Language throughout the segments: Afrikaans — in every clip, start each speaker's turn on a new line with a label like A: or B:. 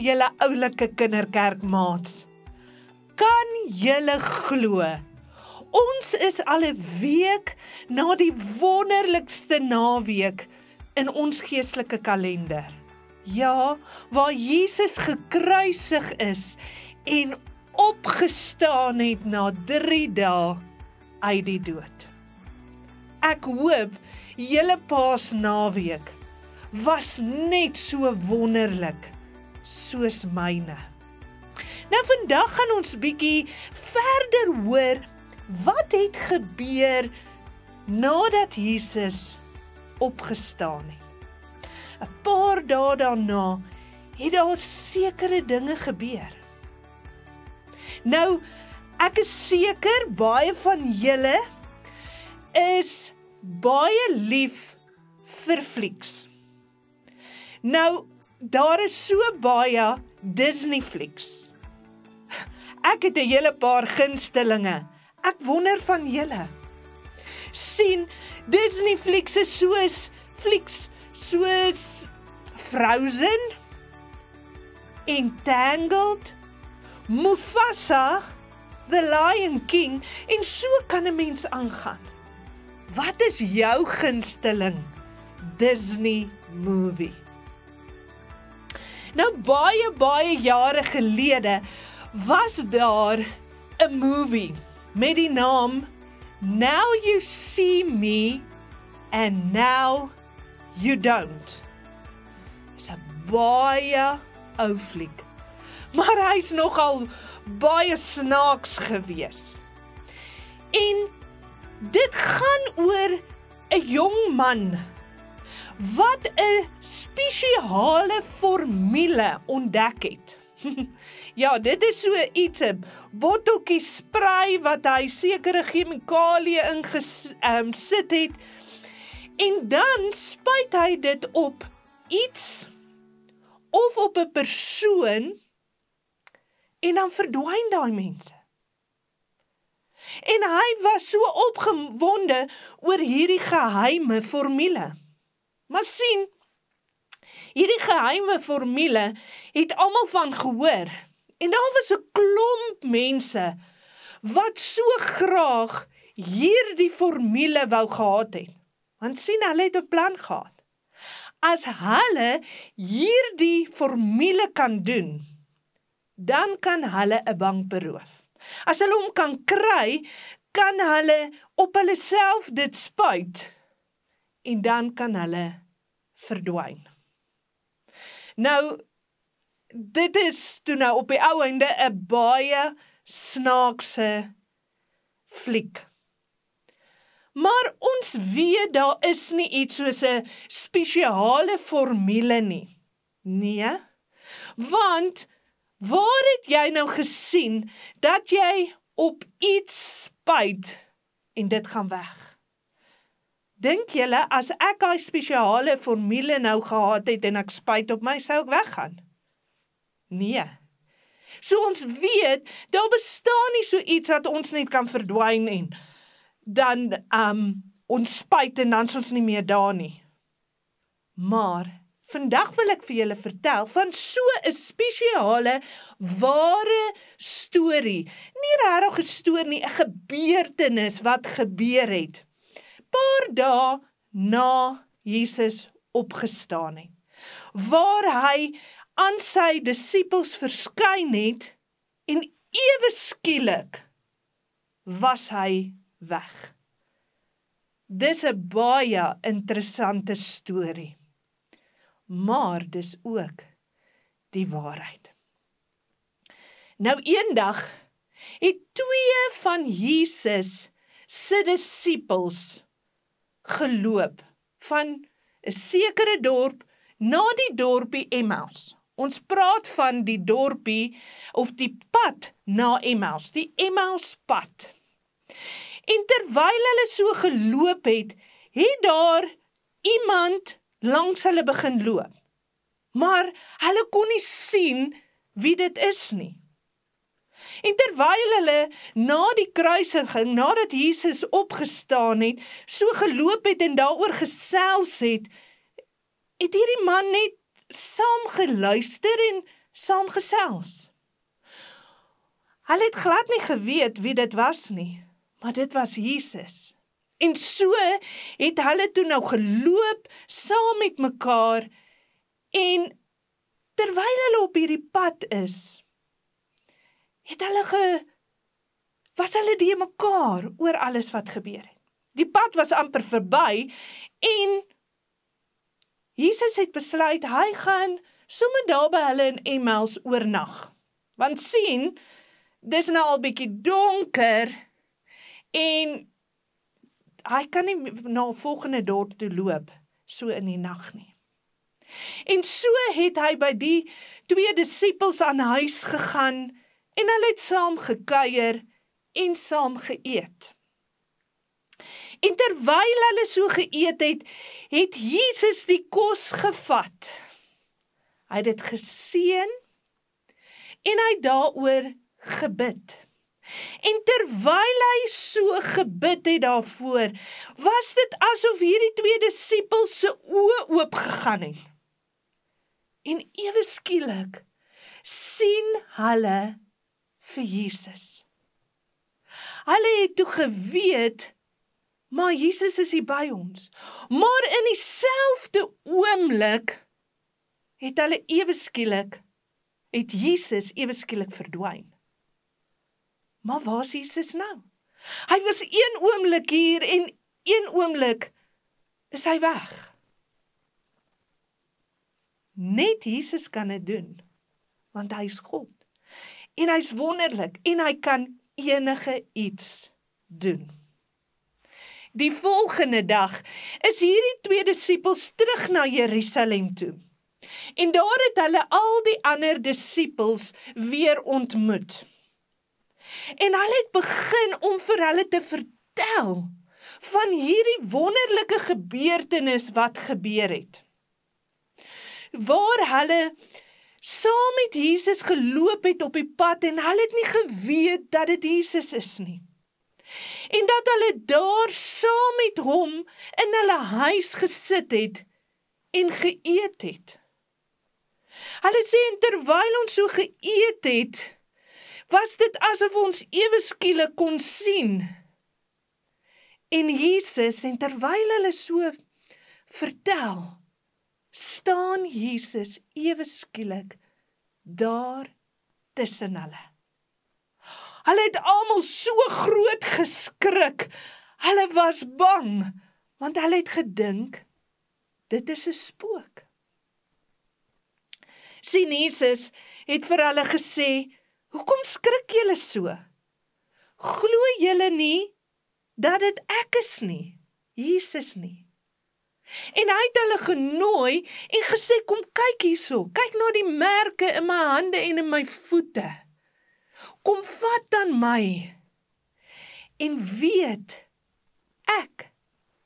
A: julle oulike kinderkerkmaats, kan julle glo? Ons is al 'n week na die wonderlikste naweek in ons geestelike kalender. Ja, waar Jesus gekruisig is en opgestaan het na 3 dae uit die dood. Ek hoop julle Paasnaweek was net so wonderlik soos myne. Nou vandag gaan ons bietjie verder hoor wat het gebeur nadat Jesus opgestaan het. 'n Paar dae daarna het daar sekere dinge gebeur. Nou, ek is seker baie van julle is baie lief vir flieks. Nou, daar is so baie Disney flieks. Ek het 'n hele paar gunstelinge. Ek wonder van julle. Sien, Disney flieks is soos Frozen, Entangled, Mufasa, The Lion King, en so kan 'n mens aangaan. Wat is jou gunsteling Disney movie? Nou baie jare gelede was daar 'n movie met die naam Now You See Me and Now You Don't. Dis 'n baie ou fliek, maar hy's nogal baie snaaks gewees. En dit gaan oor 'n jong man wat 'n spesiale formule ontdek het. Ja, dit is so iets, 'n botteltjie spray wat hy sekere chemikalieë ingesit het, en dan spuit hy dit op iets of op 'n persoon en dan verdwyn daai mense. En hy was so opgewonde oor hierdie geheime formule. Maar sien, hierdie geheime formule het almal van gehoor. En daar was 'n klomp mense wat so graag hierdie formule wou gehad het. Want sien, hulle het 'n plan gehad. As hulle hierdie formule kan doen, dan kan hulle 'n bank beroof. As hulle hom kan kry, kan hulle op hulle self dit spuit en dan kan hulle verdwyn. Nou, dit is toe nou op die ou einde 'n baie snaakse fliek. Maar ons weet daar is nie iets soos 'n spesiale formule nie. Nee, want waar het jy nou gesien dat jy op iets spuit en dit gaan weg? Dink julle, as ek daai spesiale formule nou gehad het en ek spuit op my, sou ek weggaan? Nee. So ons weet, daar bestaan nie so iets dat ons net kan verdwyn en dan ons spuit en dan is ons nie meer daar nie. Maar vandag wil ek vir julle vertel van so 'n spesiale, ware storie. Nie regtig 'n storie nie, 'n gebeurtenis wat gebeur het. Paar dae na Jesus opgestaan het, waar hy aan sy disippels verskyn het en ewe skielik was hy weg. Dis 'n baie interessante storie, maar dis ook die waarheid. Nou eendag het 2 van Jesus se disippels geloop van 'n sekere dorp na die dorpie Emmaus. Ons praat van die dorpie of die pad na Emmaus, die Emmauspad. En terwyl hulle so geloop het, het daar iemand langs hulle begin loop. Maar hulle kon nie sien wie dit is nie. En terwyl hulle na die kruisiging, nadat Jesus opgestaan het, so geloop het en daaroor gesels het hierdie man net saam geluister en saam gesels. Hulle het glad nie geweet wie dit was nie, maar dit was Jesus. En so het hulle toe nou geloop saam met mekaar en terwyl hulle op hierdie pad is, was hulle die mekaar oor alles wat gebeur het. Die pad was amper verby en Jesus het besluit, hy gaan sommer daar by hulle in Emmaus oornag. Want sien, dis nou al bietjie donker en hy kan nie na 'n volgende dorp toe loop, so in die nag nie. En so het hy by die 2 disippels aan huis gegaan en hulle het saam gekuier en saam geëet. En terwyl hulle so geëet het, het Jesus die kos gevat. Hy het dit geseën en hy het daaroor gebid. En terwyl hy so gebid het daarvoor, was dit asof hierdie 2 disippels se oë oopgegaan het. En ewe skielik sien hulle vir Jesus. Hulle het toe geweet, maar Jesus is hier by ons. Maar in dieselfde oomblik het Jesus ewe skielik verdwyn. Maar waar is Jesus nou? Hy was 1 oomblik hier en 1 oomblik is hy weg. Net Jesus kan dit doen, want hy is God. En hy is wonderlik en hy kan enige iets doen. Die volgende dag is hierdie 2 disippels terug na Jerusalem toe. En daar het hulle al die ander disippels weer ontmoet. En hulle het begin om vir hulle te vertel van hierdie wonderlike gebeurtenis wat gebeur het. Waar hulle saam met Jesus geloop het op die pad en hulle het nie geweet dat dit Jesus is nie. En dat hulle daar saam met hom in hulle huis gesit het en geëet het. Hulle sê, en terwyl ons so geëet het, was dit asof ons ewe skielik kon sien. En Jesus, en terwyl hulle so vertel, staan Jesus ewe skielik daar tussen hulle. Hulle het almal so groot geskrik, hulle was bang, want hulle het gedink, dit is 'n spook. Sien, Jesus het vir hulle gesê, hoekom skrik julle so? Glo julle nie, dat dit ek is nie, Jesus nie. En hy het hulle genooi en gesê, kom kyk hierso, kyk na die merke in my hande en in my voete. Kom vat aan my en weet, ek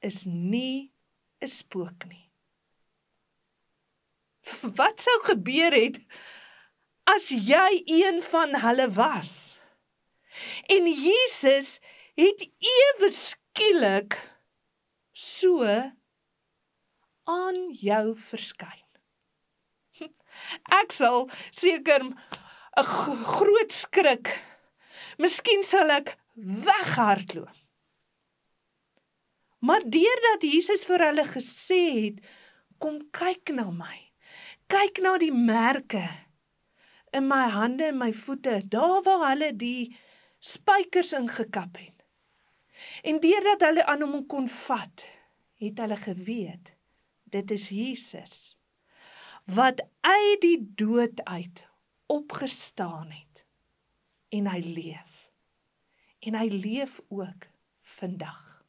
A: is nie 'n spook nie. Wat sou gebeur het, as jy een van hulle was? En Jesus het ewe skielik so aan jou verskyn. Ek sal seker 'n groot skrik, miskien sal ek weghardloop. Maar deurdat Jesus vir hulle gesê het, kom kyk na my, kyk na die merke in my hande en my voete, daar waar hulle die spykers ingekap het. En deurdat hulle aan hom kon vat, het hulle geweet, dit is Jesus, wat uit die dood uit opgestaan het, en hy leef. En hy leef ook vandag.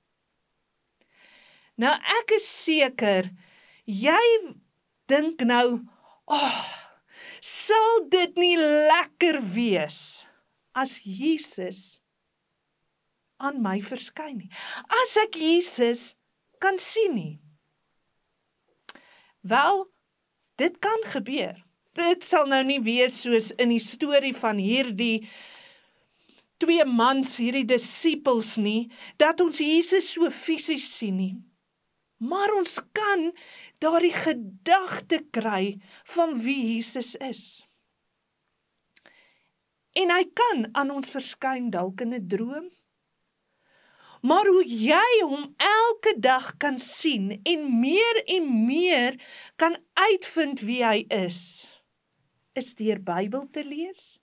A: Nou ek is seker, jy dink nou, sal dit nie lekker wees, as Jesus aan my verskyn nie, as ek Jesus kan sien nie. Wel, dit kan gebeur. Dit sal nou nie wees soos in die storie van hierdie 2 mans, hierdie disippels nie, dat ons Jesus so fisies sien nie. Maar ons kan daardie gedagte kry van wie Jesus is. En hy kan aan ons verskyn dalk in 'n droom. Maar hoe jy hom elke dag kan sien en meer kan uitvind wie hy is deur Bybel te lees.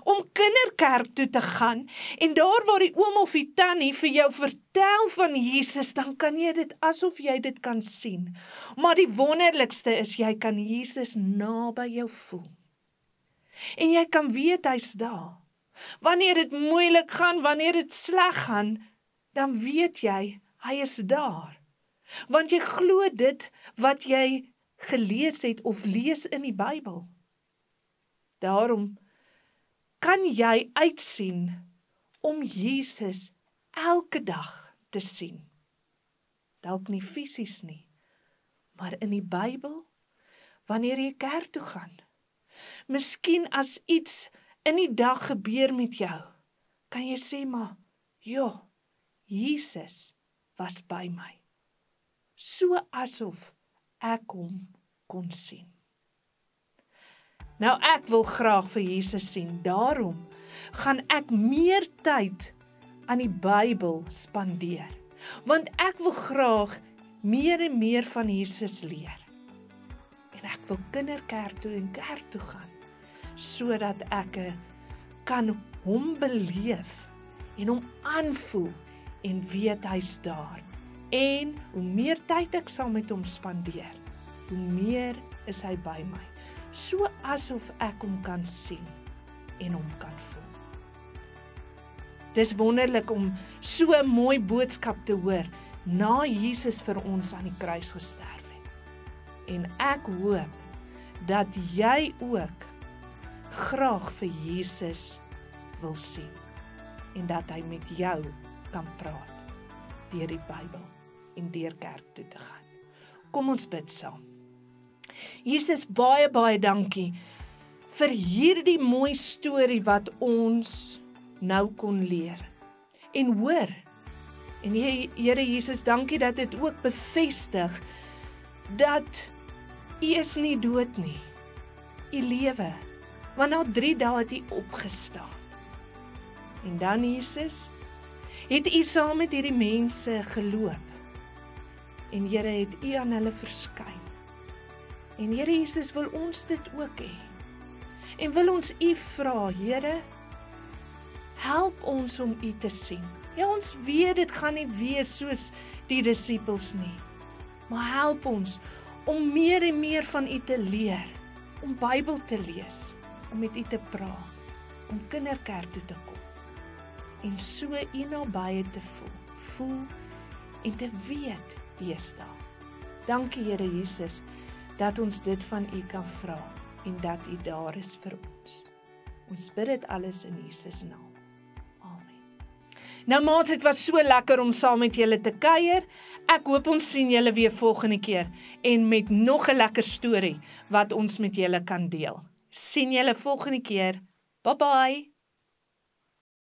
A: Om kinderkerk toe te gaan en daar waar die oom of die tannie vir jou vertel van Jesus, dan kan jy dit asof jy dit kan sien. Maar die wonderlikste is, jy kan Jesus naby jou voel. En jy kan weet hy's daar. Wanneer dit moeilik gaan, wanneer dit sleg gaan, dan weet jy, hy is daar. Want jy glo dit wat jy gelees het of lees in die Bybel. Daarom kan jy uitsien om Jesus elke dag te sien. Dalk nie fisies nie, maar in die Bybel, wanneer jy kerk toe gaan. Miskien as iets in die dag gebeur met jou, kan jy sê maar, ja, Jesus was by my. So asof ek hom kon sien. Nou ek wil graag vir Jesus sien, daarom gaan ek meer tyd aan die Bybel spandeer. Want ek wil graag meer en meer van Jesus leer. En ek wil kinderkerk toe en kerk toe gaan, sodat ek kan hom beleef en hom aanvoel en weet hy's daar. En hoe meer tyd ek saam met hom spandeer, hoe meer is hy by my. So asof ek hom kan sien en hom kan voel. Dis wonderlik om so 'n mooi boodskap te hoor, na Jesus vir ons aan die kruis gesterf het. En ek hoop dat jy ook graag vir Jesus wil sien en dat hy met jou kan praat deur die Bybel en deur kerk toe te gaan. Kom ons bid saam. Jesus, baie dankie vir hierdie mooi storie wat ons nou kon leer en hoor. En Here Jesus, dankie dat dit ook bevestig dat U is nie dood nie. U lewe, want na 3 dae het U opgestaan. En dan Jesus, het U saam met hierdie mense geloop. En Here, het U aan hulle verskyn. En Here Jesus, wil ons dit ook hê. En wil ons U vra, Here, help ons om U te sien. Ja, ons weet dit gaan nie wees soos die disippels nie. Maar help ons om meer en meer van U te leer, om Bybel te lees, om met U te praat, om kinderkerk toe te kom. En so U nabye te voel en te weet U is daar. Dankie Here Jesus, dat ons dit van U kan vra en dat U daar is vir ons. Ons bid dit alles in Jesus naam. Nou maats, het was so lekker om saam met julle te kuier. Ek hoop ons sien julle weer volgende keer en met nog 'n lekker storie wat ons met julle kan deel. Sien julle volgende keer. Bye bye.